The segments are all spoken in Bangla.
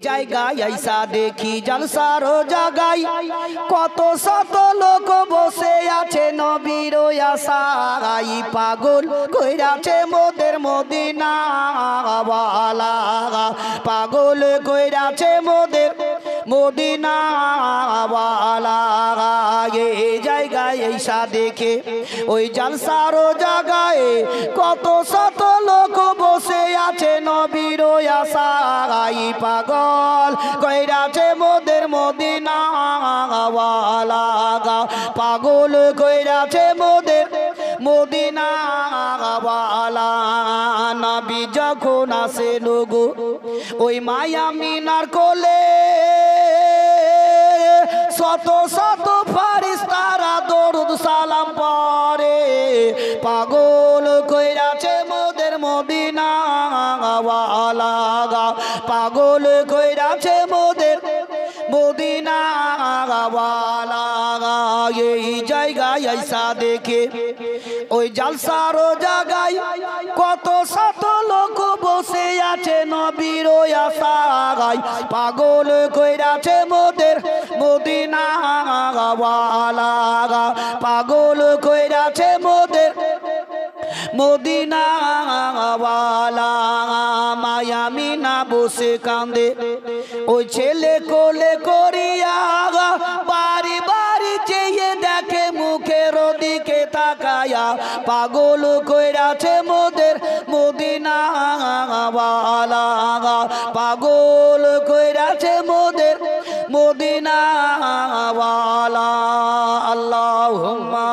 জায়গায় আইসা দেখি জলসার জায়গায় কত শত লোক বসে আছে নবীর আশায় পাগল কইরাছে মোদের মদিনা ওয়ালা পাগল কইরাছে মোদের মদিনা ওয়ালা এই জায়গায় আইসা দেখে ওই জলসার জায়গায় কত শত লোক বসে আছে নবীর আশায় পাগল কইরাছে মোদের মদিনা ওয়ালা পাগল কইরাছে মোদের মদিনা ওয়ালা নবী যখন আসে লোগো ওই মায়া মিনার কোলে শত শত ফারিস্তারা দরুদ সালাম পড়ে পাগল কইরাছে মোদের মদিনা ওয়ালা পাগল কইরাছে মোদের মদিনা ওয়ালা এই জায়গায় আইসা দেখে ওই জলসার জায়গায় কত শত লোক বসে আছে নবীর আশায় পাগল কইরাছে মোদের মদিনা ওয়ালা পাগল কইরাছে মোদের মদিনা ওয়ালা মায়া মিনা বসে কান্দে ওই ছেলে কোলে করিয়া বাড়ি বাড়ি চেয়ে দেখে মুখের দিকে তাকায়া পাগল কইরাছে মোদের মদিনা ওয়ালা পাগল কইরাছে মোদের মদিনা ওয়ালা আল্লাহুম্মা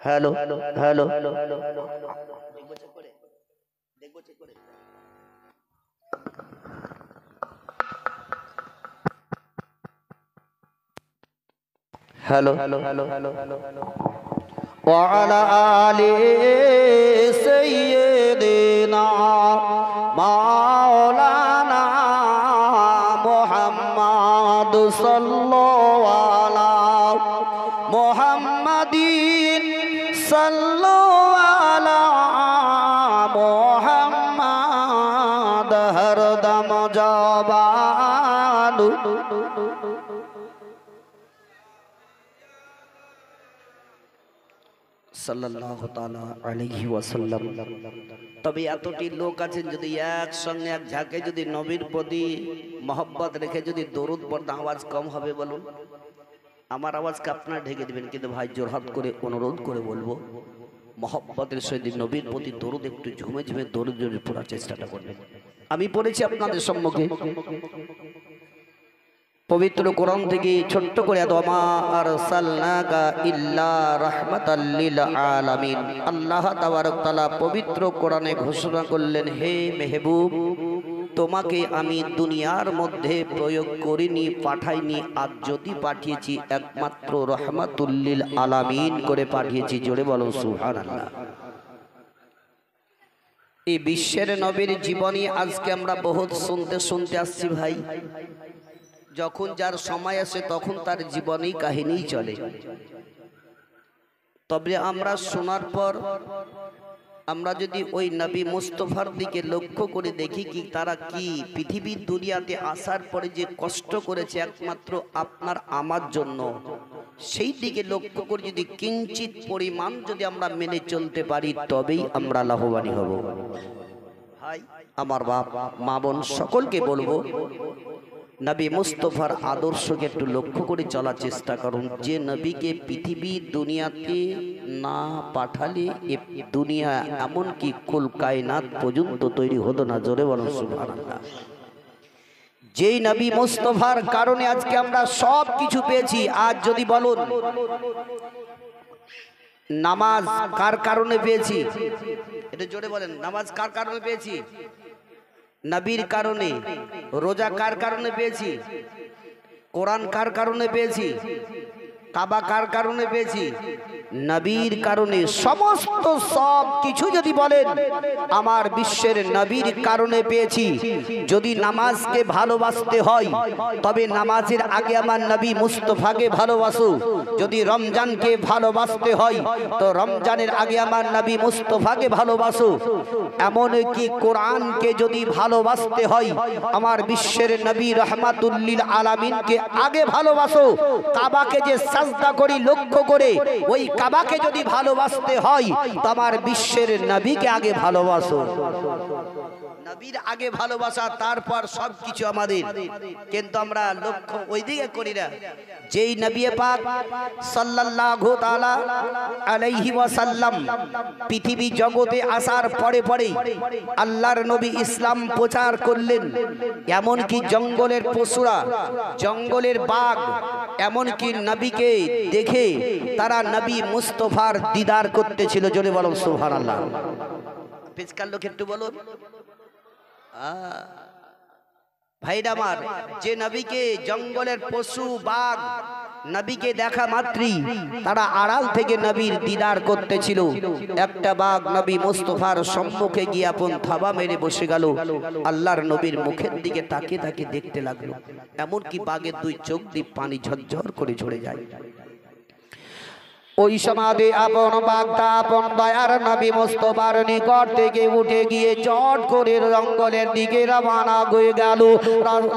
hello hello hello hello hello hello hello वाला आले सय्यदना मौलाना मुहम्मद सल्लल्लाहु अलैहि मुहम्मदीन सल्लल्लाहु अलैहि मुहम्मद हरदम जवान সাল্লাল্লাহু তাআলা আলাইহি ওয়াসাল্লাম। তবে এতটি লোক আছেন যদি একসঙ্গে এক ঝাঁকে যদি নবীর প্রতি মহব্বত রেখে যদি দরুদ পড়তে আওয়াজ কম হবে বলুন? আমার আওয়াজকে আপনারা ঢেকে দিবেন, কিন্তু ভাই জোরহাত করে অনুরোধ করে বলবো মহব্বতের সহিত নবীর প্রতি দরুদ একটু ঝুমে ঝুমে দরুদ পড়ার চেষ্টাটা করবেন। আমি পড়েছি আপনাদের সম্মুখে পবিত্র কোরআন থেকে ছোট্ট করে ওমা আরসালনাকা ইল্লা রাহমাতাল লিল আলামিন। আল্লাহ তাবারক তাআলা পবিত্র কোরআনে ঘোষণা করলেন, হে মেহবুব, তোমাকে আমি দুনিয়ার মধ্যে প্রয়োগ করিনি, পাঠাইনি, আর যদি পাঠিয়েছি একমাত্র রহমাতুল লিল আলামিন করে পাঠিয়েছি। জোরে বলো সুবহানাল্লাহ। এই বিশ্বের নবীর জীবনী আজকে আমরা বহুত শুনতে আসছি ভাই। যখন যার সময় আসে তখন তার জীবনী কাহিনী চলে। তবে আমরা শোনার পর আমরা যদি ওই নবী মুস্তাফার দিকে লক্ষ্য করে দেখি কি তারা কি পৃথিবীর দুনিয়াতে আসার পরে যে কষ্ট করেছে একমাত্র আপনার আমার জন্য, সেই দিকে লক্ষ্য করে যদি কিঞ্চিত পরিমাণ যদি আমরা মেনে চলতে পারি তবেই আমরা লাভবান হব। ভাই আমার বাপ মা বোন সকলকে বলবো, নবী মুস্তাফার আদর্শকে একটু লক্ষ্য করে চলার চেষ্টা করুন। যে নবীকে পৃথিবীর দুনিয়াতে না পাঠালে এ দুনিয়া এমনকি কুল কায়নাত পর্যন্ত তৈরি হতো না। জোরে বলুন সুবহানাল্লাহ। যেই নবী মুস্তাফার কারণে আজকে আমরা সব কিছু পেয়েছি। আজ যদি বলুন নামাজ কার কারণে পেয়েছি, এটা জোরে বলেন, নামাজ কার কারণে পেয়েছি? নবীর কারণে। রোজা কার কারণে পেয়েছি? কোরআন কার কারণে পেয়েছি? কাবা কার কারণে পেয়েছি? নবীর কারণে সমস্ত সব কিছু যদি বলেন আমার বিশ্বের নবীর কারণে পেয়েছি। যদি নামাজকে ভালোবাসতে হয় তবে নামাজের আগে আমার নবী মুস্তাফাকে ভালোবাসো। যদি রমজানকে ভালোবাসতে হয় তো রমজানের আগে আমার নবী মুস্তাফাকে ভালোবাসো। এমনকি কোরআনকে যদি ভালোবাসতে হয় আমার বিশ্বের নবী রহমাতুল লিল আলামিনকে আগে ভালোবাসো। কাবাকে যে সাজদা করি লক্ষ্য করে ওই কাবাকে যদি ভালোবাসতে হয় তো আমার বিশ্বের নবীকে আগে ভালোবাসো। নবীর আগে ভালোবাসা, তারপর সবকিছু আমাদের। কিন্তু আমরা লক্ষ্য ওইদিকে করি না। যেই নবী পাক সাল্লাল্লাহু তাআলা আলাইহি ওয়াসাল্লাম পৃথিবী জগতে আসার পরে পরে আল্লাহর নবী ইসলাম প্রচার করলেন। এমনকি জঙ্গলের পশুরা, জঙ্গলের বাঘ এমনকি নবীকে দেখে তারা নবী মুস্তাফার দিদার করতেছিল। জোরে বলো সুবহানাল্লাহ। পেছকার লোক একটু বলুন। ভাইরা আমার, যে নবীকে জঙ্গলের পশু বাঘ নবীকে দেখা মাত্রই তারা আড়াল থেকে নবীর দিদার করতেছিল। একটা বাঘ নবী মুস্তাফার সম্মুখে গিয়ে আপন থাবা মেরে বসে গেল। আল্লাহর নবীর মুখের দিকে তাকিয়ে তাকিয়ে দেখতে লাগলো। এমনকি বাঘের দুই চোখ দিয়ে পানি ঝরঝর করে ঝরে যায়। ওই সমাধি আপন বাগদা আপন দয়ার নবী মুস্তাফার নিকট থেকে উঠে গিয়ে চট করে জঙ্গলের দিকে রওনা হয়ে গেল।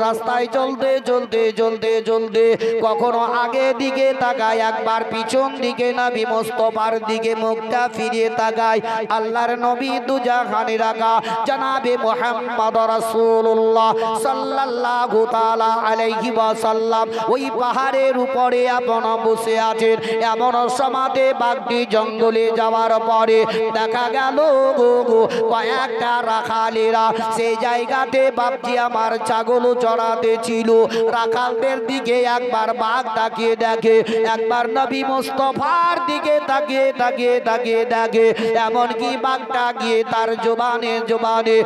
রাস্তায় চলতে চলতে চলতে চলতে কখনো আগে দিকে তাকায়, একবার পিছন দিকে নবী মুস্তাফার দিকে মুখটা ফিরিয়ে তাকায়। আল্লাহর নবী দুজাহানের আকা জনাবে মুহাম্মদ রাসূলুল্লাহ সাল্লাল্লাহু তাআলা আলাইহি ওয়াসাল্লাম ওই পাহাড়ের উপরে আপন বসে আছেন। এমন সমাধে বাঘটি জঙ্গলে যাওয়ার পরে দেখা গেল কয়েকটা রাখালেরা সেই জায়গাতে বাপজি আমার ছাগল চড়াতে ছিল। রাখালদের দিকে একবার বাঘ তাকিয়ে দেখে, একবার নবী মুস্তাফার দিকে তাকিয়ে তাকিয়ে তাকিয়ে দেখে। এমনকি বাঘটা গিয়ে তার জবানে জবানে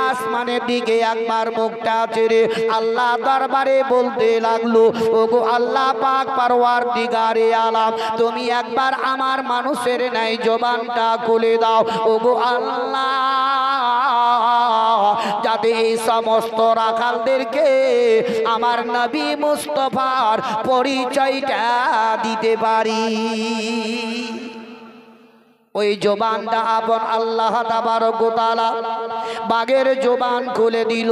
আসমানের দিকে একবার মুখটা ছেড়ে আল্লাহ দরবারে বলতে লাগলো, ওগো আল্লাহ পাক পরওয়ারদিগারে আলাম, তুমি একবার আমার মানুষের নাই জবানটা খুলে দাও। ওগো আল্লাহ, যাতে এই সমস্ত রাখালদেরকে আমার নবী মুস্তাফার পরিচয়টা দিতে পারি। ওই জবানটা আপন আল্লাহ তাবারক ওয়া তাআলা বাঘের জবান খুলে দিল।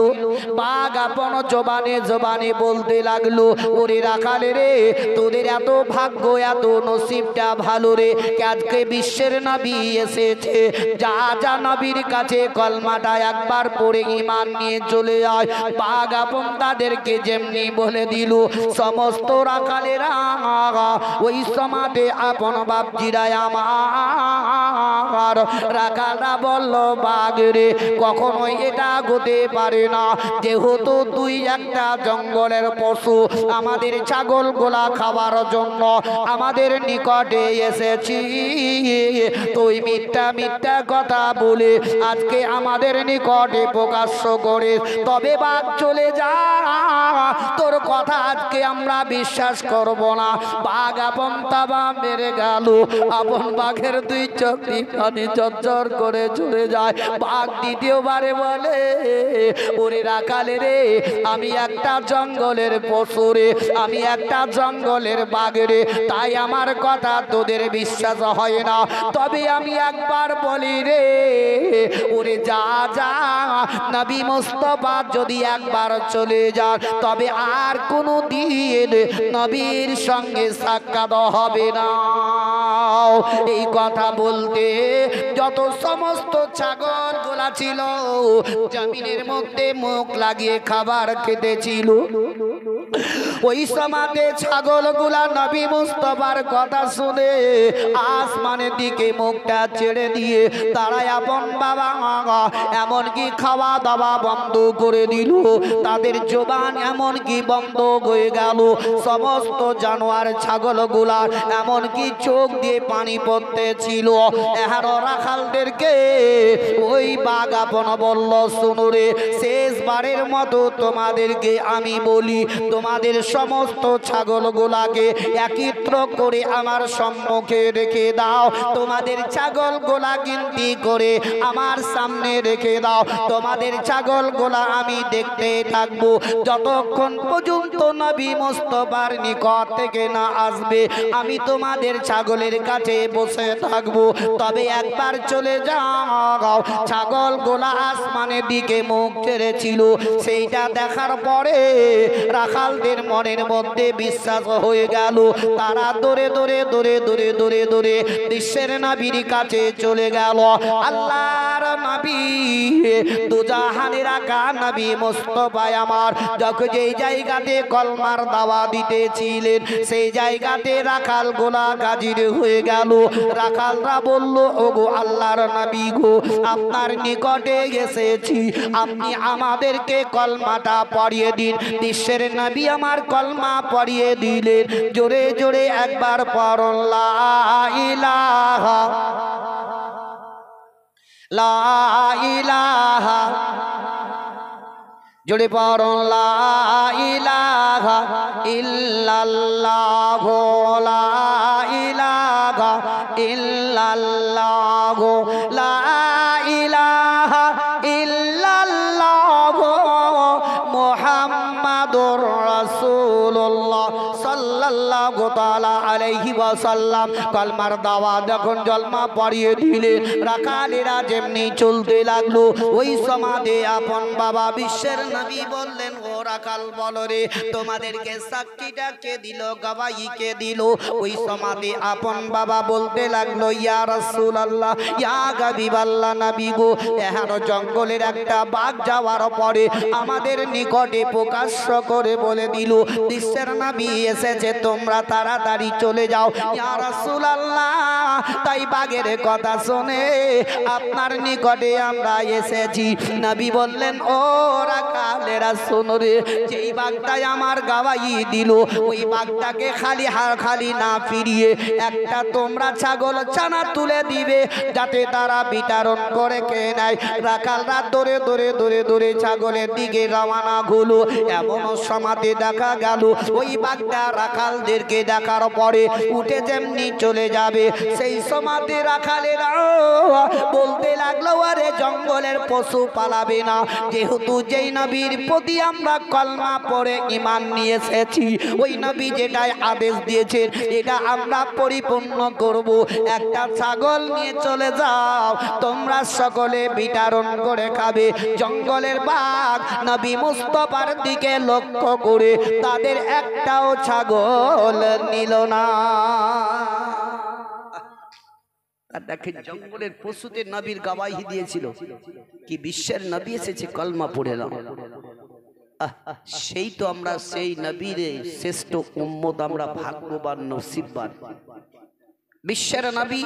বাঘ আপন জবানে জবানে বলতে লাগলো, ওরে রাখালে রে, তোদের এত ভাগ্য এত নসিবটা ভালো রে, আজকে বিশ্বের নবী এসেছে। যা যা নবীর কাছে কলমাটা একবার পড়ে ঈমান নিয়ে চলে আয়। বাঘ আপন তাদেরকে যেমনি বলে দিল, সমস্ত রাখালেরা ওই সমাধে আপন বাপজিরা আমার রাখালরা বলল, বাঘ রে, কখনোই এটা হতে পারে না, যেহেতু তুই একটা জঙ্গলের পশু, আমাদের ছাগল গোলা খাবার জন্য আমাদের নিকটে এসেছি, তুই মিথ্যা মিথ্যা কথা বলে আজকে আমাদের নিকটে প্রকাশ্য করে, তবে বাঘ চলে যা, তোর কথা আজকে আমরা বিশ্বাস করব না। বাঘ আপন তাবা মেরে গেল। আপন বাঘের দুই চোখ পানি ঝরঝর করে চলে যায়। বাঘ দ্বিতীয়বারে বলে, ওরে রাখালে রে, আমি একটা জঙ্গলের পশু রে, আমি একটা জঙ্গলের বাঘ রে, তাই আমার কথা তোদের বিশ্বাস হয় না, তবে আমি একবার বলি রে, ওরে যা যা, নবী মুস্তাফা যদি একবার চলে যান তবে আর কোনো দিন নবীর সঙ্গে সাক্ষাৎ হবে না। এই কথা বলতে যত সমস্ত ছাগল গোলা ছিল জমিনের মধ্যে মুখ লাগিয়ে খাবার খেতেছিল, ওই সমাজে ছাগল গুলা নবী মুস্তাফার কথা শুনে আসমানের দিকে মুখটা ছেড়ে দিয়ে তারা আপন বাবা এমনকি খাওয়া দাওয়া বন্ধ করে দিল, তাদের জবান এমনকি বন্ধ হয়ে গেল। সমস্ত জানোয়ার ছাগল গুলার এমনকি চোখ দিয়ে পানি পড়তে ছিল। এখন রাখালদেরকে ওই বাঘ আপন বলল, শুনো রে, শেষবারের মতো তোমাদেরকে আমি বলি, তোমাদের সমস্ত ছাগলগুলাকে একত্র করে আমার সম্মুখে রেখে দাও। তোমাদের ছাগলগুলা গিনতি করে আমার সামনে রেখে দাও। তোমাদের ছাগলগুলা আমি দেখতে থাকবো যতক্ষণ পর্যন্ত নবী মুস্তাফার নিকট থেকে না আসবে। আমি তোমাদের ছাগলের কাছে বসে থাকবো। তবে একবার চলে যাও। ছাগলগুলা আসমানের দিকে মুখ ছেড়েছিল। সেইটা দেখার পরে রাখালদের মনের মধ্যে বিশ্বাস হয়ে গেল। তারা দৌড়ে দৌড়ে দৌড়ে দৌড়ে দৌড়ে দৌড়ে বিশ্বের নবীর কাছে চলে গেল। আল্লাহর নবী দুজাহানের আকা নবী মুস্তাফা আমার যখন যেই জায়গাতে কলমার দাওয়া দিতেছিলেন সেই জায়গাতে রাখাল গোলা গাজির হয়ে গেল। রাখালরা বলল, ওগো আল্লাহর নবী গো, আপনার নিকটে এসেছি, আপনি আমাদেরকে কলমাটা পড়িয়ে দিন। বিশ্বের নবী আমার কলমা পড়িয়ে দিলেন। জোরে জোরে একবার পড়ুন, লা ইলাহা লা ইলাহা, জোরে পড়ুন, লা ইলাহা ইল্লাল্লাহ, লা ইলাহা ইল্লাল্লাহ, লা ইলাহা ইল্লাল্লাহ মুহাম্মাদুর রাসূলুল্লাহ সাল্লাল্লাহু তাআলা আলাইহি ওয়াসাল্লাম। কলমার দাওয়া যখন জলমা পড়িয়ে দিলেন, রাখালেরা যেমনি চলতে লাগলো ওই সমাধে আপন বাবা বিশ্বের নবী বললেন, ও রাখাল বলো রে, তোমাদেরকে সাক্ষীটা কে দিল, গবাহি কে দিল? ওই সমাধে আপন বাবা বলতে লাগলো, ইয়া রাসূলুল্লাহ, ইয়া হাবিবাল্লাহ, নবী গো, এখানে জঙ্গলের একটা বাঘ যাওয়ার পরে আমাদের নিকটে প্রকাশ্য করে বলে দিল বিশ্বের নবী এসেছে, তোমরা তাড়াতাড়ি চলে যাও। ইয়া রাসূলুল্লাহ, তাই বাঘের কথা শুনে আপনার নিকটে আমরা এসেছি। নবী বললেন, ও রাখালেরা শোনো রে, যেই বাঘটাই আমার গাওয়াই দিল ওই বাঘটাকে খালি না ফিরিয়ে একটা তোমরা ছাগল ছানা তুলে দিবে যাতে তারা বিতরণ করে কে নেয়। রাখালরা দৌড়ে দৌড়ে দৌড়ে দৌড়ে ছাগলের দিকে রওনা হলো। এমন সমাধি দেখা গেল ওই বাঘটা রাখালদেরকে দেখার পরে উঠে যেমনি চলে যাবে, সেই সমাধি রাখালেরা বলতে লাগলো, আরে জঙ্গলের পশু পালাবে না, যেহেতু যেই নবীর প্রতি আমরা কলমা পড়ে ঈমান নিয়ে এসেছি ওই নবী যেটাই আদেশ দিয়েছেন এটা আমরা পরিপূর্ণ করব। একটা ছাগল নিয়ে চলে যাও, তোমরা সকলে বিতরণ করে খাবে। জঙ্গলের বাঘ নবী মুস্তাফার দিকে লক্ষ্য করে তাদের একটাও ছাগল নিল না। আর দেখেন জঙ্গলের পশুতে নবীর গাওয়াহি দিয়েছিল কি বিশ্বের নবী এসেছে, কলমা পড়ে নাও। সেই তো আমরা সেই নবীর শ্রেষ্ঠ উম্মত, আমরা ভাগ্যবান নসিববান। বিশ্বের নবী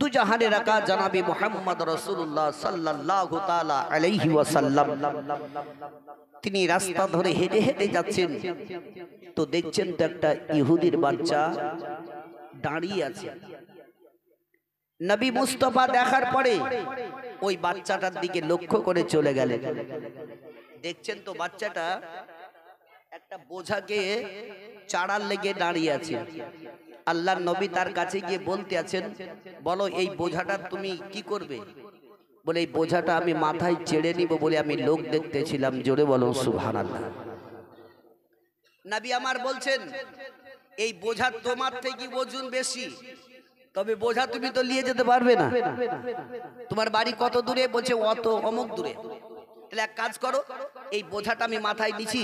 দুজাহানের আকা জনাবে মুহাম্মদ রাসূলুল্লাহ সাল্লাল্লাহু তাআলা আলাইহি ওয়াসাল্লাম তিনি রাস্তা ধরে হেঁটে হেঁটে যাচ্ছেন, তো দেখছেন তো একটা ইহুদির বাচ্চা দাঁড়িয়ে আছে। নবী মুস্তাফা দেখার পরে ওই বাচ্চাটার দিকে লক্ষ্য করে চলে গেলেন। দেখছেন তো বাচ্চাটা একটা বোঝাকে চাড়ার লেগে দাঁড়িয়ে আছে। আল্লাহর নবী তার কাছে গিয়ে বলতে আছেন, বলো এই বোঝাটা তুমি কি করবে? বলে এই বোঝাটা আমি মাথায় চেড়ে নিব বলে আমি লোক দেখতেছিলাম। জোরে বলো সুবহানাল্লাহ। নবী আমার বলছেন, এই বোঝা তোমার থেকে ওজন বেশি, তবে বোঝা তুমি তো নিয়ে যেতে পারবে না। তোমার বাড়ি কত দূরে? বলছে অত অমুক দূরে। তাহলে এক কাজ করো, এই বোঝাটা আমি মাথায় নিছি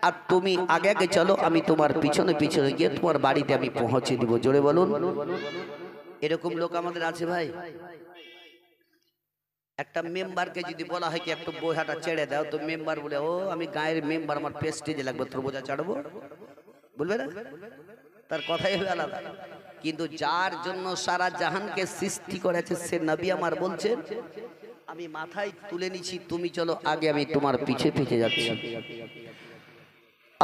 আর তুমি আগে আগে চলো, আমি তোমার পিছনে পিছনে গিয়ে তোমার বাড়িতে আমি পৌঁছে দিব। জোরে বলুন। এরকম লোক আমাদের আছে ভাই। একটা মেম্বারকে যদি বলা হয় কি একটু বোঝাটা ছেড়ে দাও, তো মেম্বার বলে, ও আমি গায়ের মেম্বার, আমার প্রেস্টিজে লাগবে, তোর বোঝা ছাড়বো, বলবে না? তার কথাই আলাদা। কিন্তু যার জন্য সারা জাহানকে সৃষ্টি করেছে সে নবী আমার বলছেন, আমি মাথায় তুলে নিছি, তুমি চলো আগে, আমি তোমার পিছে পিছে যাচ্ছি।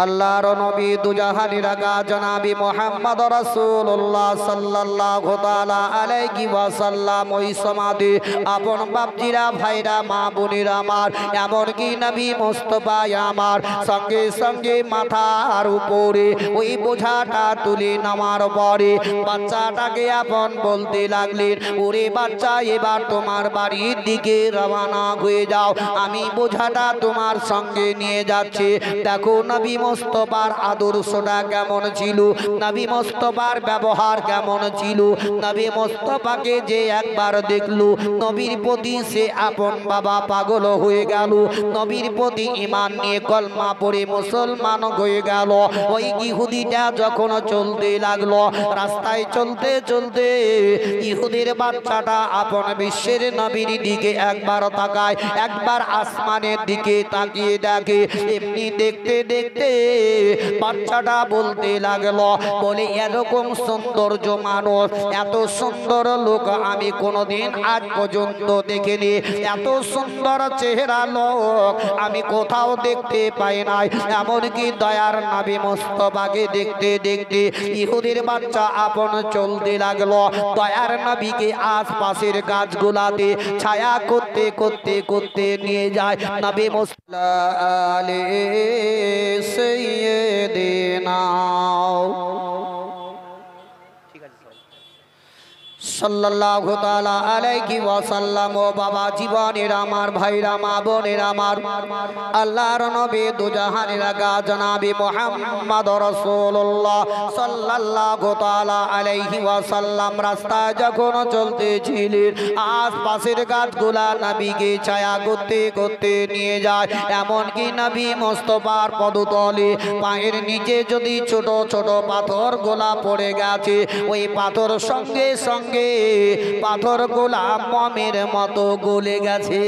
আল্লাহর নবী দুজাহানের আকা জনাবি মুহাম্মদ রাসূলুল্লাহ সাল্লাল্লাহু তাআলা আলাইহি ওয়াসাল্লাম ওই সমাধি আপন বাপজিরা ভাইরা মা বোনেরা আমার এমনকি নবী মুস্তাফা আমার সঙ্গে সঙ্গে মাথার উপরে ওই বোঝাটা তুলে নামার পরে বাচ্চাটাকে আপন বলতে লাগলেন, ওরে বাচ্চা এবার তোমার বাড়ির দিকে রওনা হয়ে যাও, আমি বোঝাটা তোমার সঙ্গে নিয়ে যাচ্ছি। দেখো নবী মুস্তাফার আদর্শটা কেমন ছিল, নবী মুস্তাফার ব্যবহার কেমন ছিল। নবী মুস্তাফাকে যে একবার দেখলো নবীর প্রতি সে আপন বাবা পাগল হয়ে গেল, নবীর প্রতি ঈমান নিয়ে কলমা পড়ে মুসলমান হয়ে গেল। ওই ইহুদিটা যখন চলতে লাগলো রাস্তায় চলতে চলতে ইহুদির বাচ্চাটা আপন বিশ্বের নবীর দিকে একবার তাকায়, একবার আসমানের দিকে তাকিয়ে দেখে। এমনি দেখতে দেখতে বাচ্চাটা বলতে লাগলো, বলে এরকম সৌন্দর্য মানুষ, এত সুন্দর লোক আমি কোনোদিন আজ পর্যন্ত দেখিনি, এত সুন্দর চেহারা লোক আমি কোথাও দেখতে পাই নাই। এমনকি দয়ার নবী মুস্তাফাকে দেখতে দেখতে ইহুদির বাচ্চা আপন চলতে লাগলো দয়ার নবীকে আশপাশের গাছগুলাতে ছায়া করতে করতে করতে নিয়ে যায়। নবী মুস্তাফা আলাইহি সাইয়্যিদিনা সাল্লাল্লাহু তাআলা আলাইহি ওয়াসাল্লাম। ও বাবা জীবনের আমার ভাইরা মা বোনের আমার আল্লাহর নবী দুজাহানের আকা জনাবি মুহাম্মদ রাসূলুল্লাহ সাল্লাল্লাহু তাআলা আলাইহি ওয়াসাল্লাম রাস্তায় যখন চলতেছিলেন আশপাশের গাছগুলা নবীকে ছায়া করতে করতে নিয়ে যায়। এমনকি নবী মুস্তাফার পদতলে পায়ের নিচে যদি ছোট ছোট পাথর গোলা পড়ে গেছে ওই পাথর সঙ্গে সঙ্গে পাথর গোলা মমের মতো গলে গেছে।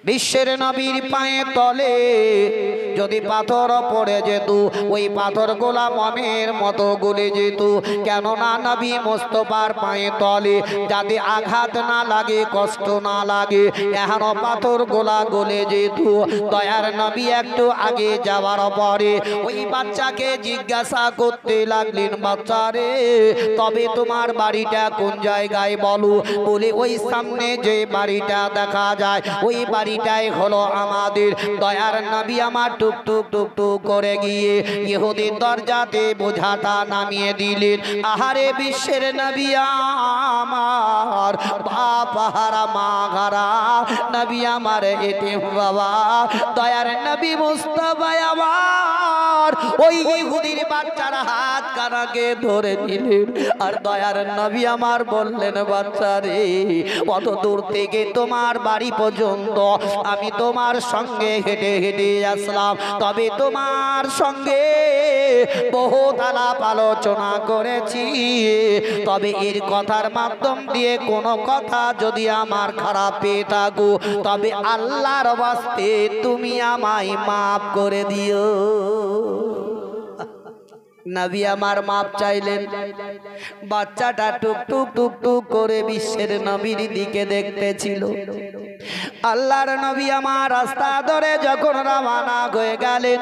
বিশ্বের নবীর পায়ে তলে যদি পাথর পড়ে যেত ওই পাথর গোলা মমের মতো গলে যেত। কেননা নবী মুস্তাফার পায়ে তলে যাতে আঘাত না লাগে কষ্ট না লাগে এখন পাথর গোলা গলে যেত। দয়ার নবী একটু আগে যাওয়ার পরে ওই বাচ্চাকে জিজ্ঞাসা করতে লাগলেন, বাচ্চা রে তবে তোমার বাড়িটা কোন জায়গায় বলো। বলে ওই সামনে যে বাড়িটা দেখা যায় ওই বাড়িটাই হলো আমাদের। দয়ার নবী আমার টুকটুক টুকটুক করে গিয়ে ইহুদির দরজাতে বোঝাটা নামিয়ে দিলেন। আহারে বিশ্বের নবী আমার বাপ হারা মা হারা নবী আমার এতিম বাবা দয়ার নবী মুস্তাফা আমার ওই ইহুদির বাচ্চার হাত কানাকে ধরে দিলেন। আর দয়ার নবী আমার বললেন, বাচ্চা রে কত দূর থেকে তোমার বাড়ি পর্যন্ত আমি তোমার সঙ্গে হেঁটে হেঁটে আসলাম, তবে তোমার সঙ্গে বহুত আলাপ আলোচনা করেছি, তবে এর কথার মাধ্যম দিয়ে কোনো কথা যদি আমার খারাপ পেয়ে থাকো তবে আল্লাহর ওয়াস্তে তুমি আমায় মাফ করে দিও। নবী আমার মাপ চাইলেন। বাচ্চাটা টুকটুক টুকটুক করে বিশ্বের নবীর দিকে দেখতেছিল। আল্লাহর নবী আমার রাস্তা ধরে যখন রওনা হয়ে গেলেন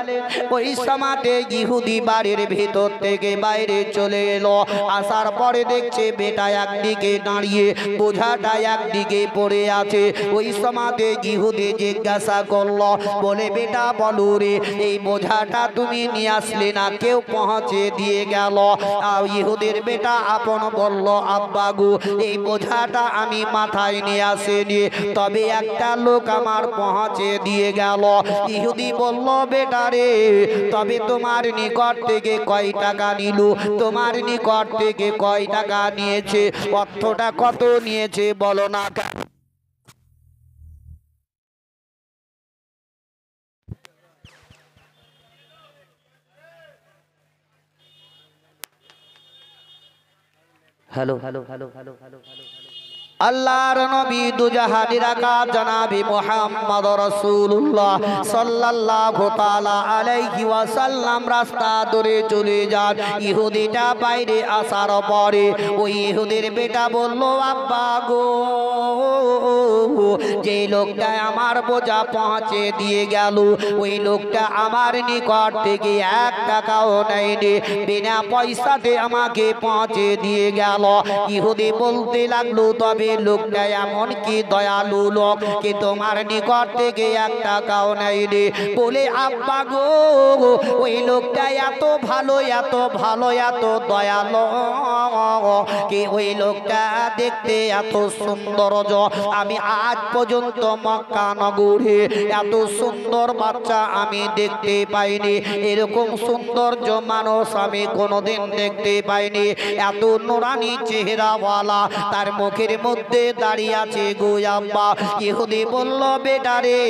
ওই সময়তে ইহুদি বাড়ির ভিতর থেকে বাইরে চলে এলো। আসার পরে দেখছে বেটা একদিকে দাঁড়িয়ে বোঝাটা একদিকে পড়ে আছে। ওই সময়তে ইহুদি জিজ্ঞাসা করলো, বলে বেটা বলো রে এই বোঝাটা তুমি নিয়ে আসলে না, কেউ পৌঁছে দিয়ে গেল। ইহুদির বেটা আপন বলল, আব্বা গো এই বোঝাটা আমি মাথায় নিয়ে আসিনি, তবে একটা লোক আমার পৌঁছে দিয়ে গেল। ইহুদি বলল, বেটা রে তবে তোমার নিকট থেকে কয় টাকা নিল, তোমার নিকট থেকে কয় টাকা নিয়েছে, অর্থটা কত নিয়েছে বলো না। Hello hello hello hello hello hello আল্লাহর নবী দুজাহানের আকা জনাবি মুহাম্মদ রাসূলুল্লাহ সাল্লাল্লাহু তাআলা আলাইহি ওয়াসাল্লাম রাস্তা ধরে চলে যান। ইহুদিটা বাইরে আসার পরে ওই ইহুদির বেটা বলল, আব্বা গো যে লোকটা আমার বোঝা পৌঁছে দিয়ে গেল ওই লোকটা আমার নিকট থেকে 1 টাকাও নেয়নি, বিনা পয়সাতে আমাকে পৌঁছে দিয়ে গেল। ইহুদি বলতে লাগলো, তবে লোকটা এমন কি দয়ালু লোক কি তোমার নিকট থেকে 1 টাকাও নেয়নি? বলে আব্বা গো, ওই লোকটা এত ভালো, এত ভালো, এত দয়ালু কি ওই লোকটা দেখতে এত সুন্দর, আমি আজ পর্যন্ত মক্কা নগরে এত সুন্দর বাচ্চা আমি দেখতে পাইনি, এরকম সৌন্দর্য মানুষ আমি কোনোদিন দেখতে পাইনি, এত নুরানি চেহারাওয়ালা তার মুখের মধ্যে দাঁড়িয়ে আছে গো আব্বা। ইহুদি বলল, বেটা রে,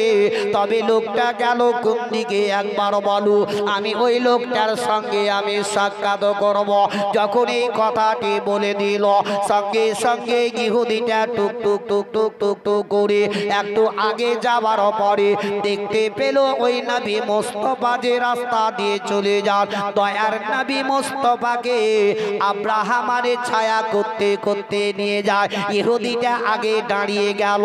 তবে লোকটা গেল কোন দিকে একবার বলো, আমি ওই লোকটার সঙ্গে আমি সাক্ষাৎ করব। যখন এই কথাটি বলে দিল, সঙ্গে সঙ্গে ইহুদিটা টুক টুক টুক টুক টুক টুক করে একটু আগে যাবার পরে দেখতে পেল ওই নবী মুস্তাফা যে রাস্তা দিয়ে চলে যান, দয়ার নবী মুস্তাফাকে আব্রাহামারে ছায়া করতে করতে নিয়ে যায়। ইহুদিটা আগে দাঁড়িয়ে গেল,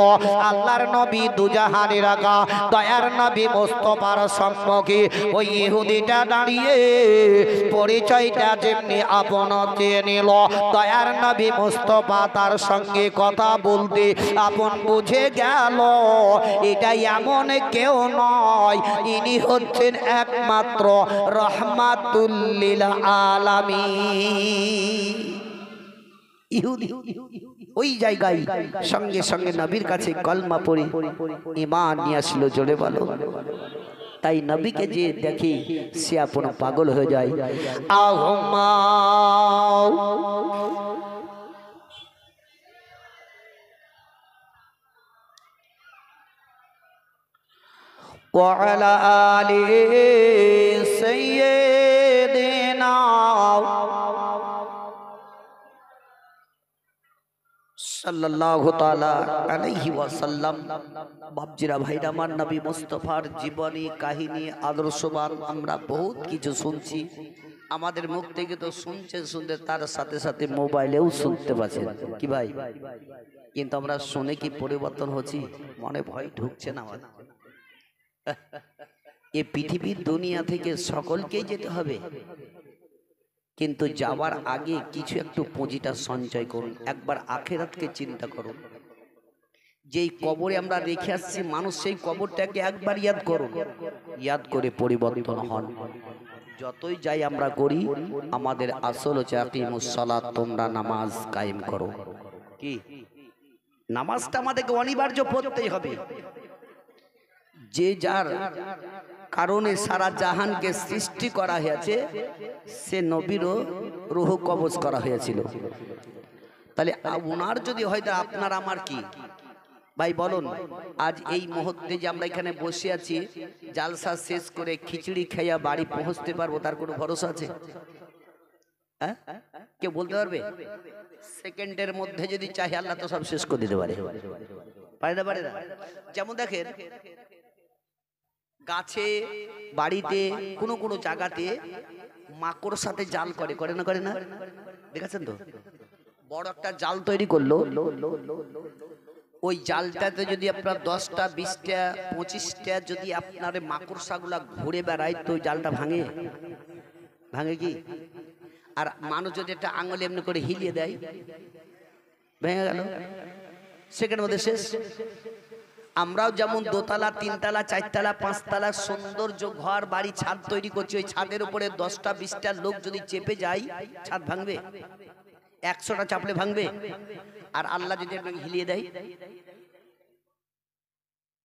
আল্লাহর নবী দুজাহানের আগা দয়ার নবী মুস্তাফার সম্মুখে ওই ইহুদিটা দাঁড়িয়ে পরিচয়টা যেমনি আপন চেয়ে নিল, দয়ার নবী মুস্তাফা তার সঙ্গে কথা বলতে আপন বুঝে গেল এটা এমন কেউ নয়, ইনি হচ্ছেন একমাত্র রহমাতুল লিল আলামিন। ইহুদি ওই জায়গায় সঙ্গে সঙ্গে নবীর কাছে কলমা পড়ে ঈমান নিয়ে আসলো, জোরে বলো। তাই নবীকে যে দেখে সে আপন পাগল হয়ে যায়। আহমা وعلى آل سيدنا সাল্লাল্লাহু তাআলা আলাইহি ওয়াসাল্লাম। বাপজিরা ভাইরা, আমার নবী মুস্তাফার জীবনী কাহিনী আদর্শবান আমরা বহুত কিছু শুনছি, আমাদের মুখ থেকে তো শুনতে তার সাথে সাথে মোবাইলেও শুনতে পাচ্ছেন কি ভাই, কিন্তু আমরা শুনে কি পরিবর্তন হচ্ছি? মনে ভয় ঢুকছে না আমাদের। এই পৃথিবীর দুনিয়া থেকে সকলকেই যেতে হবে, কিন্তু যাওয়ার আগে কিছু একটু পুঁজিটা সঞ্চয় করুন, একবার আখিরাতকে চিন্তা করুন। যেই কবরে আমরা রেখে আসছি মানুষ, সেই কবরটাকে একবার ইয়াদ করুন, ইয়াদ করে পরিবর্তন হন। যতই যাই আমরা করি, আমাদের আসল হচ্ছে আকিমুস সালাত, তোমরা নামাজ কায়েম করো। কি নামাজটা আমাদেরকে অনিবার্য পড়তেই হবে। যে যার কারণে সারা জাহানকে সৃষ্টি করা হয়েছে, সে নবীরও রূহ কবজ করা হয়েছিল। তাহলে ওনার যদি হয়, তা আপনার আমার কি ভাই বলুন? আজ এই মুহূর্তে যে আমরা এখানে বসে আছি, জালসা শেষ করে খিচুড়ি খাইয়া বাড়ি পৌঁছতে পারবো, তার কোনো ভরসা আছে? হ্যাঁ, কেউ বলতে পারবে? সেকেন্ডের মধ্যে যদি চাই, আল্লাহ তো সব শেষ করে দিতে পারে, পারে না? পারে না? যেমন দেখেন, গাছে, বাড়িতে, কোনো কোনো জায়গাতে মাকড় সাথে জাল করে না? করে না? দেখেছেন তো? বড় একটা জাল তৈরি করলো, ওই জালটাতে যদি আপনার 10টা 20টা 25টা যদি আপনার মাকড়সাগুলা ঘুরে বেড়ায়, তো জালটা ভাঙে কি? আর মানুষ যদি একটা আঙুল এমনি করে হিলিয়ে দেয়, ভেঙে গেল, সেকেন্ডের মধ্যে শেষ। আমরাও যেমন দোতলা, 3তলা, 4তলা, 5তলা সৌন্দর্য ঘর বাড়ি ছাদ তৈরি করছি, ওই ছাদের উপরে 10টা 20টা লোক যদি চেপে যায়, ছাদ ভাঙবে? 100টা চাপলে ভাঙবে? আর আল্লাহ যদি হিলিয়ে দেয়,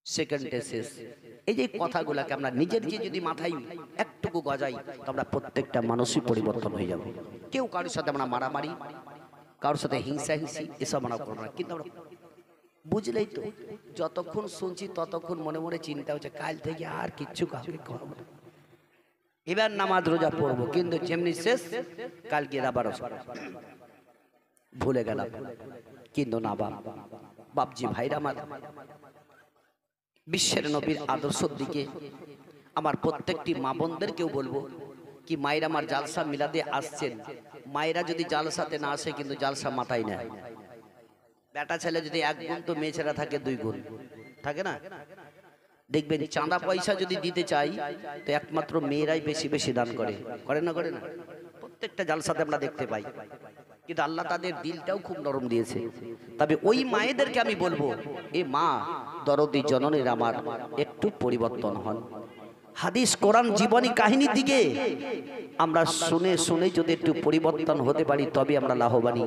সেকেন্ডে শেষ। এই যে কথাগুলোকে আমরা নিজের যদি মাথায় একটুকু গজাই, তো আমরা প্রত্যেকটা মানুষই পরিবর্তন হয়ে যাবে। কেউ কারোর সাথে আমরা মারামারি, কারোর সাথে হিংসি এসব আমরা করবো না। কিন্তু আমরা বুঝলেই তো, যতক্ষণ শুনছি ততক্ষণ মনে মনে চিন্তা হচ্ছে, কাল থেকে আর কিচ্ছু কাউকে করবো না, এবার নামাজ রোজা পড়বো, কিন্তু যেমনি শেষ কালকে আবার ভুলে গেলাম। কিন্তু না বাপজি ভাইরা, আমার বিশ্বের নবীর আদর্শের দিকে আমার প্রত্যেকটি মা বোনদেরকেও বলবো, কি মায়েরা আমার জালসা মিলাদে আসছেন, মায়েরা যদি জালসাতে না আসে, কিন্তু জালসা মাথায় নেয়। বেটা ছেলে যদি 1 গুণ তো মেয়ে ছেলে থাকে 2 গুণ, থাকে না? দেখবেন চাঁদা পয়সা যদি দিতে চাই তো একমাত্র মেয়েরাই বেশি বেশি দান করে, করে না? করে না? প্রত্যেকটা জালসাতে আমরা দেখতে পাই। কিন্তু আল্লাহ তাদের দিলটাও খুব নরম দিয়েছে। তবে ওই মায়েদেরকে আমি বলবো, এ মা দরদি জননীর আমার, একটু পরিবর্তন হন। হাদিস কোরআন জীবনী কাহিনীর দিকে আমরা শুনে শুনে যদি একটু পরিবর্তন হতে পারি তবে আমরা লাভবানী।